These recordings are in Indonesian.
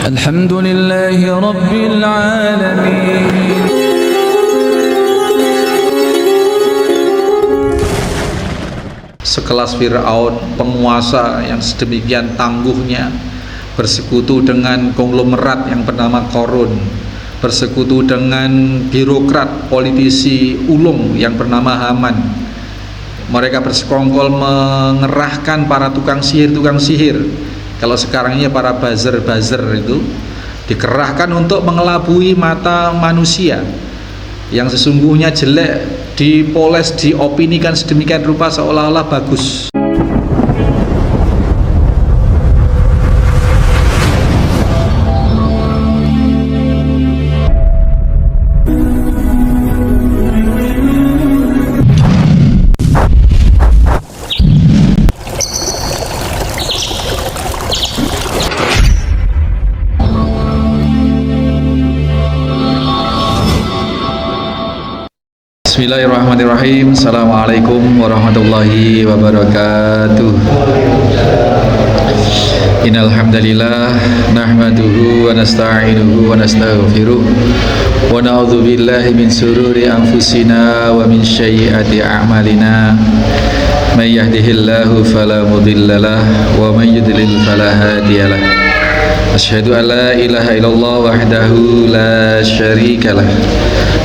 Alhamdulillahi Rabbil Alamin. Sekelas Fir'aun, penguasa yang sedemikian tangguhnya, bersekutu dengan konglomerat yang bernama Qarun, bersekutu dengan birokrat politisi ulung yang bernama Haman. Mereka bersekongkol mengerahkan para tukang sihir. Kalau sekarang ini para buzzer itu dikerahkan untuk mengelabui mata manusia yang sesungguhnya jelek, dipoles, diopinikan sedemikian rupa seolah-olah bagus. Bismillahirrahmanirrahim. Assalamualaikum warahmatullahi wabarakatuh. Innal hamdalillah nahmaduhu wa nasta'inuhu wa nastaghfiruh wa na'udzu billahi min shururi anfusina wa min sayyiati a'malina. May yahdihillahu fala mudhillalah wa may yudlil fala hadiyalah. Asyhadu an la ilaha illallah wahdahu la syarikalah.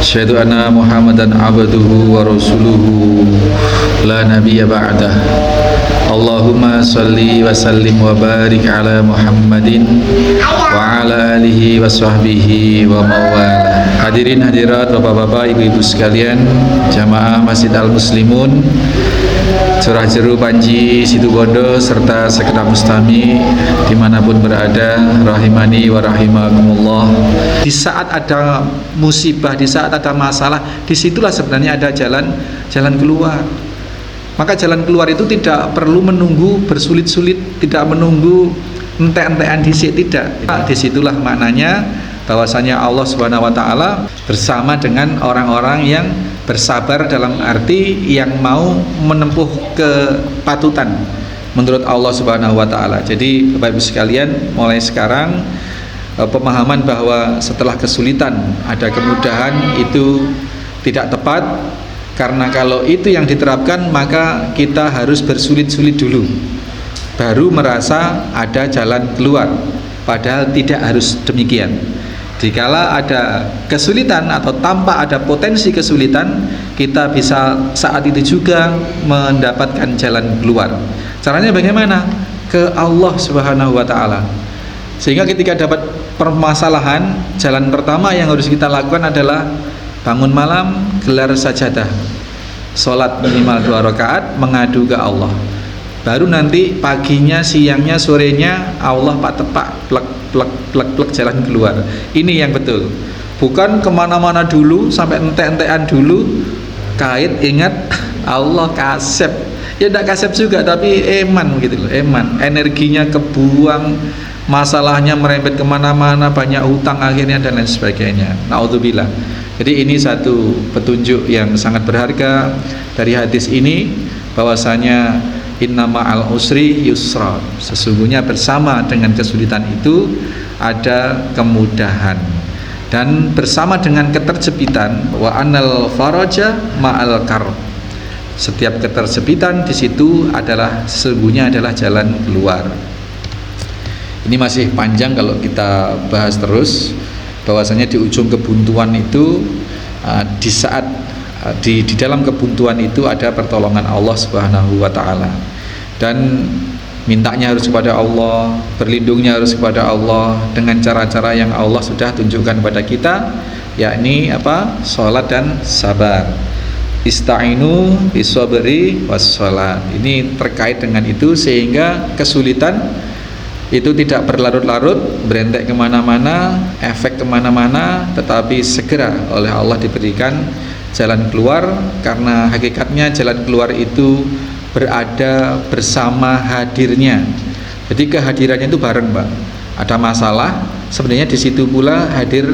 Asyhadu anna Muhammadan abduhu wa rasuluhu la nabiyya ba'dah. Allahumma salli wa sallim wa barik ala Muhammadin wa ala alihi wa sahbihi wa mawala. Hadirin hadirat bapak-bapak, ibu-ibu sekalian, jamaah Masjid Al-Muslimun Curah Jeru Panji Situbondo serta segenap mustami dimanapun berada, rahimani wa rahimakumullah. Di saat ada musibah, di saat ada masalah, disitulah sebenarnya ada jalan keluar. Maka jalan keluar itu tidak perlu menunggu bersulit-sulit, tidak menunggu entek-entekan disik, tidak. Disitulah maknanya bahwasanya Allah Subhanahu wa taala bersama dengan orang-orang yang bersabar, dalam arti yang mau menempuh kepatutan menurut Allah Subhanahu wa taala. Jadi Bapak Ibu sekalian, mulai sekarang pemahaman bahwa setelah kesulitan ada kemudahan itu tidak tepat, karena kalau itu yang diterapkan maka kita harus bersulit-sulit dulu baru merasa ada jalan keluar, padahal tidak harus demikian. Dikala ada kesulitan atau tampak ada potensi kesulitan, kita bisa saat itu juga mendapatkan jalan keluar. Caranya bagaimana? Ke Allah Subhanahu wa taala. Sehingga ketika dapat permasalahan, jalan pertama yang harus kita lakukan adalah bangun malam, gelar sajadah, sholat minimal 2 rakaat, mengadu ke Allah. Baru nanti paginya, siangnya, sorenya Allah tepak plek jalan keluar. Ini yang betul. Bukan kemana-mana dulu sampai entek-entekan dulu. Kait ingat Allah kasep. Ya tidak kasep juga, tapi eman gitu loh, eman. Energinya kebuang, masalahnya merembet kemana-mana, banyak hutang akhirnya dan lain sebagainya. Naudzubillah. Jadi ini satu petunjuk yang sangat berharga dari hadis ini, bahwasanya inna ma'al usri yusra, sesungguhnya bersama dengan kesulitan itu ada kemudahan, dan bersama dengan keterjepitan wa anal faraja ma'al karb, setiap keterjepitan di situ adalah sesungguhnya adalah jalan keluar. Ini masih panjang kalau kita bahas terus, bahwasanya di ujung kebuntuan itu di saat di dalam kebuntuan itu ada pertolongan Allah Subhanahu wa taala, dan mintanya harus kepada Allah, berlindungnya harus kepada Allah dengan cara-cara yang Allah sudah tunjukkan kepada kita, yakni apa? Salat dan sabar. Ista'inu bisabri wassalat. Ini terkait dengan itu, sehingga kesulitan itu tidak berlarut-larut, berentek kemana-mana, efek kemana-mana, tetapi segera oleh Allah diberikan jalan keluar, karena hakikatnya jalan keluar itu berada bersama hadirnya. Jadi kehadirannya itu bareng, Pak. Ada masalah, sebenarnya di situ pula hadir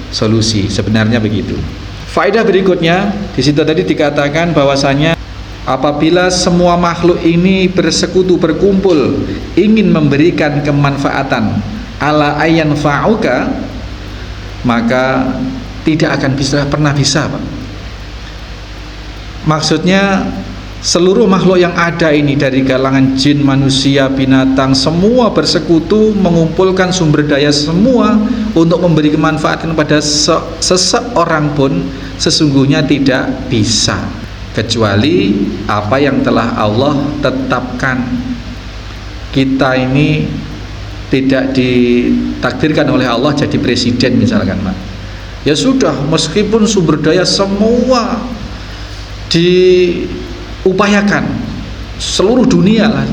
solusi. Sebenarnya begitu. Faedah berikutnya, di situ tadi dikatakan bahwasanya apabila semua makhluk ini bersekutu, berkumpul, ingin memberikan kemanfaatan ala ayyan fa'uka, maka tidak akan pernah bisa, Pak. Maksudnya seluruh makhluk yang ada ini dari kalangan jin, manusia, binatang, semua bersekutu mengumpulkan sumber daya semua untuk memberi kemanfaatan kepada seseorang pun sesungguhnya tidak bisa, kecuali apa yang telah Allah tetapkan. Kita ini tidak ditakdirkan oleh Allah jadi presiden misalkan, Pak. Ya sudah, meskipun sumber daya semua diupayakan seluruh dunia lah,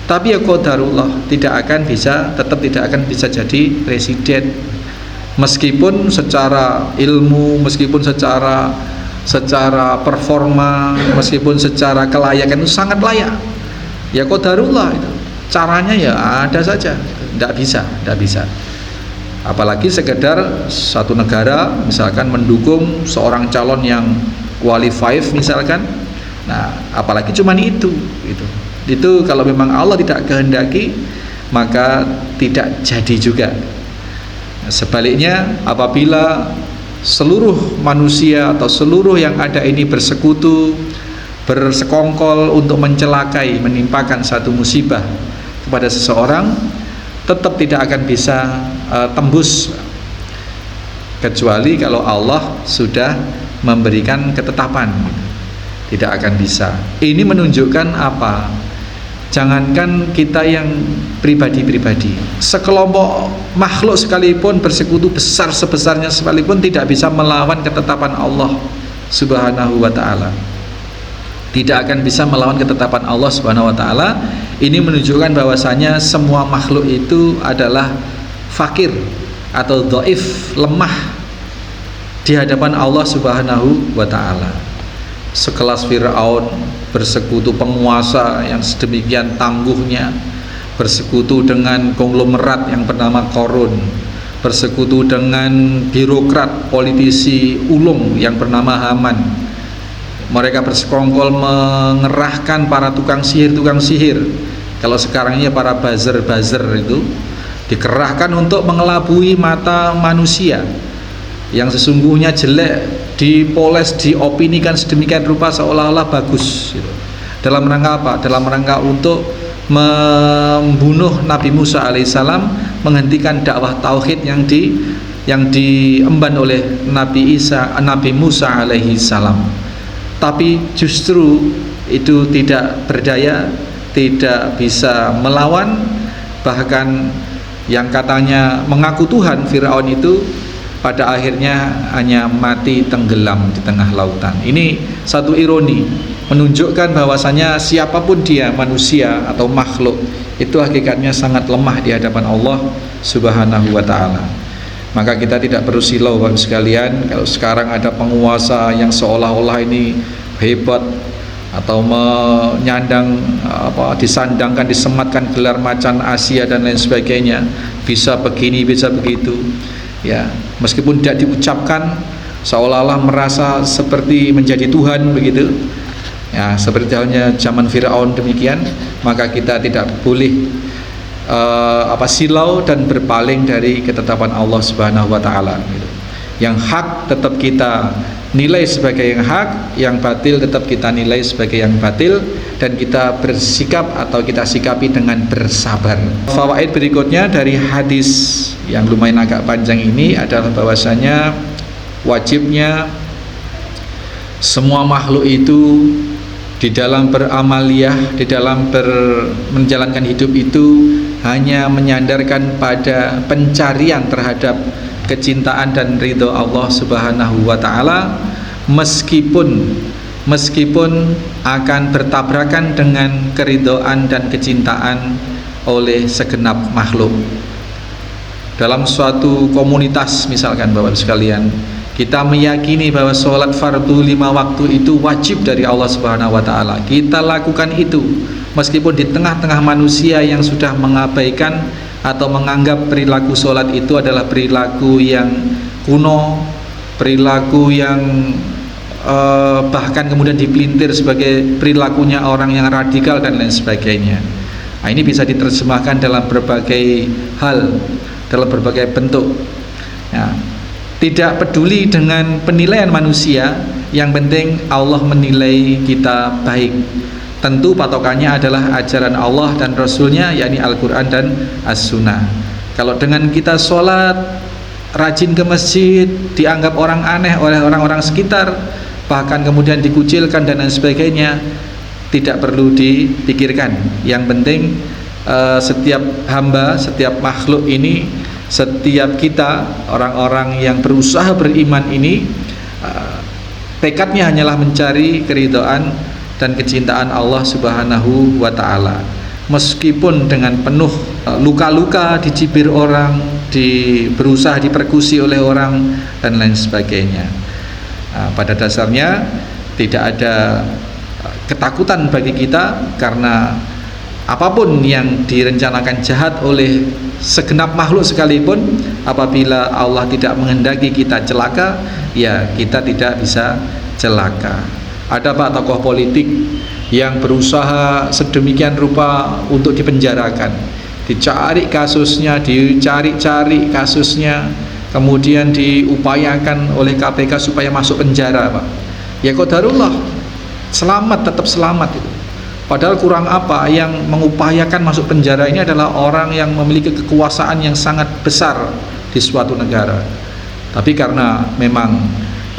tapi ya qadarullah tetap tidak akan bisa jadi presiden, meskipun secara ilmu, meskipun secara performa, meskipun secara kelayakan itu sangat layak. Ya qadarullah itu caranya ya ada saja, tidak bisa. Apalagi sekedar satu negara misalkan mendukung seorang calon yang qualified misalkan. Nah, apalagi cuman itu kalau memang Allah tidak kehendaki, maka tidak jadi juga. Sebaliknya, apabila seluruh manusia atau seluruh yang ada ini bersekutu, bersekongkol untuk mencelakai, menimpakan satu musibah kepada seseorang, tetap tidak akan bisa tembus, kecuali kalau Allah sudah memberikan ketetapan, tidak akan bisa. Ini menunjukkan apa? Jangankan kita yang pribadi-pribadi, sekelompok makhluk sekalipun bersekutu besar sebesarnya sekalipun tidak bisa melawan ketetapan Allah Subhanahu wa ta'ala. Tidak akan bisa melawan ketetapan Allah Subhanahu wa ta'ala. Ini menunjukkan bahwasanya semua makhluk itu adalah fakir atau dhaif, lemah di hadapan Allah Subhanahu wa ta'ala. Sekelas Fir'aun bersekutu penguasa yang sedemikian tangguhnya, bersekutu dengan konglomerat yang bernama Qarun, bersekutu dengan birokrat politisi ulung yang bernama Haman. Mereka bersekongkol mengerahkan para tukang sihir. Kalau sekarang ini para buzzer itu dikerahkan untuk mengelabui mata manusia yang sesungguhnya jelek, dipoles, diopinikan sedemikian rupa seolah-olah bagus gitu. Dalam rangka apa? Dalam rangka untuk membunuh Nabi Musa alaihissalam, menghentikan dakwah tauhid yang diemban oleh Nabi Musa alaihissalam. Tapi justru itu tidak berdaya, tidak bisa melawan, bahkan yang katanya mengaku Tuhan, Fir'aun itu pada akhirnya hanya mati tenggelam di tengah lautan. Ini satu ironi, menunjukkan bahwasanya siapapun dia, manusia atau makhluk, itu hakikatnya sangat lemah di hadapan Allah Subhanahu wa ta'ala. Maka kita tidak perlu silau, Bapak sekalian, kalau sekarang ada penguasa yang seolah-olah ini hebat atau menyandang disandangkan, disematkan gelar macan Asia dan lain sebagainya, bisa begini, bisa begitu. Ya, meskipun tidak diucapkan, seolah-olah merasa seperti menjadi Tuhan begitu. Ya, seperti halnya zaman Firaun demikian, maka kita tidak boleh silau dan berpaling dari ketetapan Allah Subhanahu wa taala gitu. Yang hak tetap kita nilai sebagai yang hak, yang batil tetap kita nilai sebagai yang batil, dan kita bersikap atau kita sikapi dengan bersabar. Fawaid berikutnya dari hadis yang lumayan agak panjang ini adalah bahwasanya wajibnya semua makhluk itu di dalam beramaliyah, di dalam menjalankan hidup itu hanya menyandarkan pada pencarian terhadap kecintaan dan ridho Allah Subhanahu wa ta'ala, meskipun akan bertabrakan dengan keridhaan dan kecintaan oleh segenap makhluk. Dalam suatu komunitas misalkan, Bapak sekalian, kita meyakini bahwa sholat fardu 5 waktu itu wajib dari Allah Subhanahu wa ta'ala. Kita lakukan itu meskipun di tengah-tengah manusia yang sudah mengabaikan atau menganggap perilaku sholat itu adalah perilaku yang kuno, perilaku yang bahkan kemudian dipelintir sebagai perilakunya orang yang radikal dan lain sebagainya. Nah, ini bisa diterjemahkan dalam berbagai hal, dalam berbagai bentuk. Ya, tidak peduli dengan penilaian manusia, yang penting Allah menilai kita baik. Tentu patokannya adalah ajaran Allah dan Rasulnya, yakni Al-Quran dan As-Sunnah. Kalau dengan kita sholat, rajin ke masjid, dianggap orang aneh oleh orang-orang sekitar, bahkan kemudian dikucilkan dan lain sebagainya, tidak perlu dipikirkan. Yang penting setiap hamba, setiap makhluk ini, setiap kita, orang-orang yang berusaha beriman ini, tekadnya hanyalah mencari keridhaan dan kecintaan Allah Subhanahu wa ta'ala. Meskipun dengan penuh luka-luka, dicibir orang, berusaha dipersekusi oleh orang dan lain sebagainya. Pada dasarnya tidak ada ketakutan bagi kita, karena apapun yang direncanakan jahat oleh segenap makhluk sekalipun, apabila Allah tidak menghendaki kita celaka, ya kita tidak bisa celaka. Ada Pak tokoh politik yang berusaha sedemikian rupa untuk dipenjarakan, dicari kasusnya, dicari-cari kasusnya, kemudian diupayakan oleh KPK supaya masuk penjara, Pak. Ya qadarullah, selamat, tetap selamat itu. Padahal kurang apa, yang mengupayakan masuk penjara ini adalah orang yang memiliki kekuasaan yang sangat besar di suatu negara. Tapi karena memang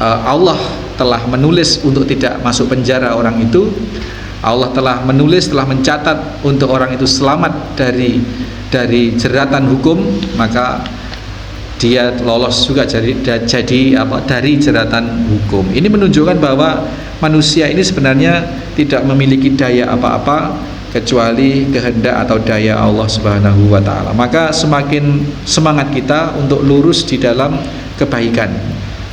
Allah telah menulis untuk tidak masuk penjara orang itu, Allah telah menulis, telah mencatat untuk orang itu selamat dari jeratan hukum, maka dia lolos juga dari jeratan hukum. Ini menunjukkan bahwa manusia ini sebenarnya tidak memiliki daya apa-apa kecuali kehendak atau daya Allah Subhanahu wa ta'ala. Maka semakin semangat kita untuk lurus di dalam kebaikan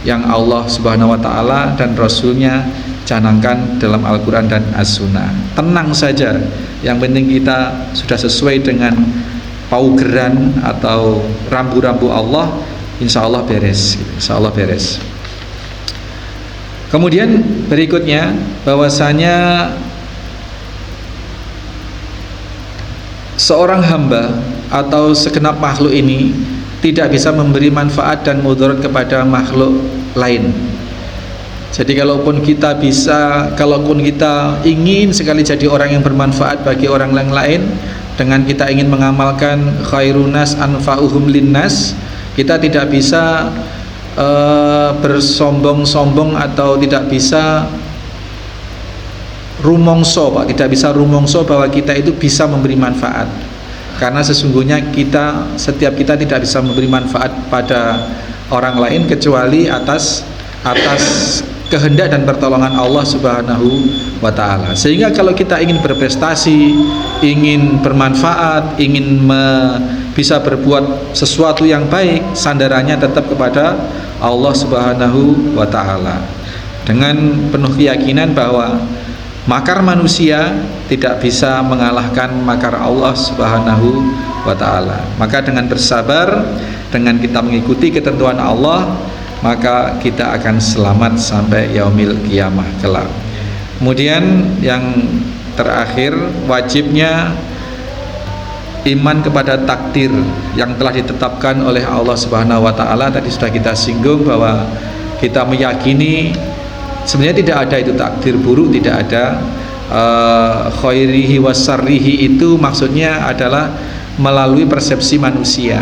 yang Allah Subhanahu wa ta'ala dan Rasulnya canangkan dalam Al-Quran dan As-Sunnah. Tenang saja, yang penting kita sudah sesuai dengan paugeran atau rambu-rambu Allah, insya Allah beres, insya Allah beres. Kemudian berikutnya, bahwasanya seorang hamba atau segenap makhluk ini tidak bisa memberi manfaat dan mudarat kepada makhluk lain. Jadi kalaupun kita ingin sekali jadi orang yang bermanfaat bagi orang lain, dengan kita ingin mengamalkan khairunas anfa'uhum linnas, kita tidak bisa bersombong-sombong atau tidak bisa rumongso, Pak, tidak bisa rumongso bahwa kita itu bisa memberi manfaat. Karena sesungguhnya setiap kita tidak bisa memberi manfaat pada orang lain kecuali atas kehendak dan pertolongan Allah Subhanahu wa ta'ala. Sehingga kalau kita ingin berprestasi, ingin bermanfaat, ingin bisa berbuat sesuatu yang baik, sandarannya tetap kepada Allah Subhanahu wa ta'ala, dengan penuh keyakinan bahwa makar manusia tidak bisa mengalahkan makar Allah Subhanahu wa ta'ala. Maka dengan bersabar, dengan kita mengikuti ketentuan Allah, maka kita akan selamat sampai yaumil qiyamah kelak. Kemudian yang terakhir, wajibnya iman kepada takdir yang telah ditetapkan oleh Allah Subhanahu wa ta'ala. Tadi sudah kita singgung bahwa kita meyakini sebenarnya tidak ada itu takdir buruk, tidak ada. Khairihi wasarrihi itu maksudnya adalah melalui persepsi manusia.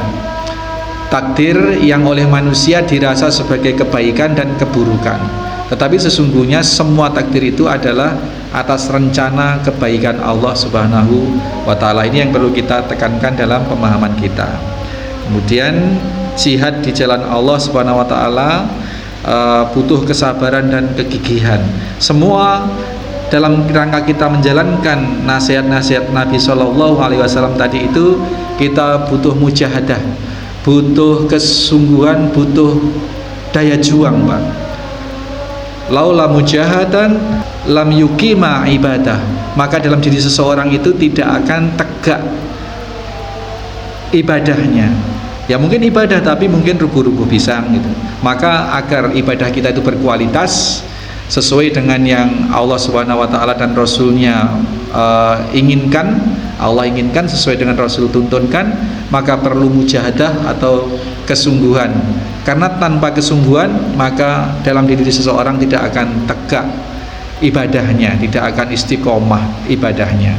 Takdir yang oleh manusia dirasa sebagai kebaikan dan keburukan, tetapi sesungguhnya semua takdir itu adalah atas rencana kebaikan Allah Subhanahu wa ta'ala. Ini yang perlu kita tekankan dalam pemahaman kita. Kemudian jihad di jalan Allah Subhanahu wa ta'ala butuh kesabaran dan kegigihan. Semua dalam rangka kita menjalankan nasihat-nasihat Nabi SAW tadi itu, kita butuh mujahadah, butuh kesungguhan, butuh daya juang, Pak. Laula mujahatan lam yuqima ibadah, maka dalam diri seseorang itu tidak akan tegak ibadahnya. Ya mungkin ibadah, tapi mungkin rubuh-rubuh pisang gitu. Maka agar ibadah kita itu berkualitas sesuai dengan yang Allah Subhanahu wa ta'ala dan Rasulnya inginkan, Allah inginkan sesuai dengan Rasul tuntunkan, maka perlu mujahadah atau kesungguhan. Karena tanpa kesungguhan maka dalam diri seseorang tidak akan tegak ibadahnya, tidak akan istiqomah ibadahnya.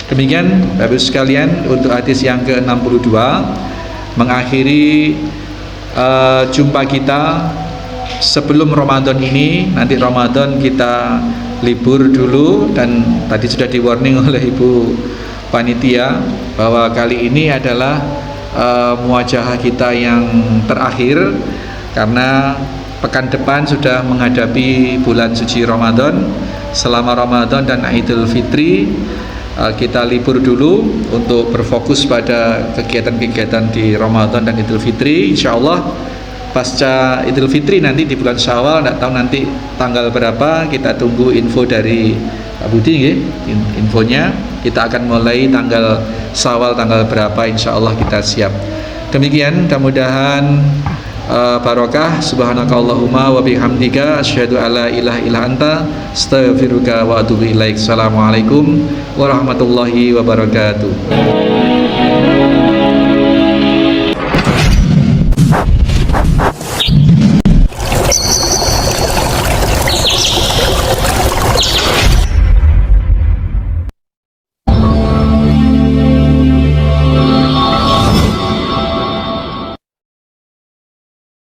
Demikian Bapak Ibu sekalian untuk hadis yang ke-62 mengakhiri jumpa kita sebelum Ramadan ini. Nanti Ramadan kita libur dulu, dan tadi sudah di warning oleh Ibu Panitia bahwa kali ini adalah muwajahah kita yang terakhir, karena pekan depan sudah menghadapi bulan suci Ramadan. Selama Ramadan dan Idul Fitri kita libur dulu untuk berfokus pada kegiatan-kegiatan di Ramadan dan Idul Fitri. Insya Allah pasca Idul Fitri nanti di bulan Syawal, tidak tahu nanti tanggal berapa, kita tunggu info dari Pak Budi ya, infonya. Kita akan mulai tanggal Syawal tanggal berapa, insya Allah kita siap. Demikian, mudah-mudahan barokah. Subhanakallahumma wa bihamdika asyhadu alla ilaha illa anta astaghfiruka wa atubu ilaik. Assalamualaikum warahmatullahi wabarakatuh.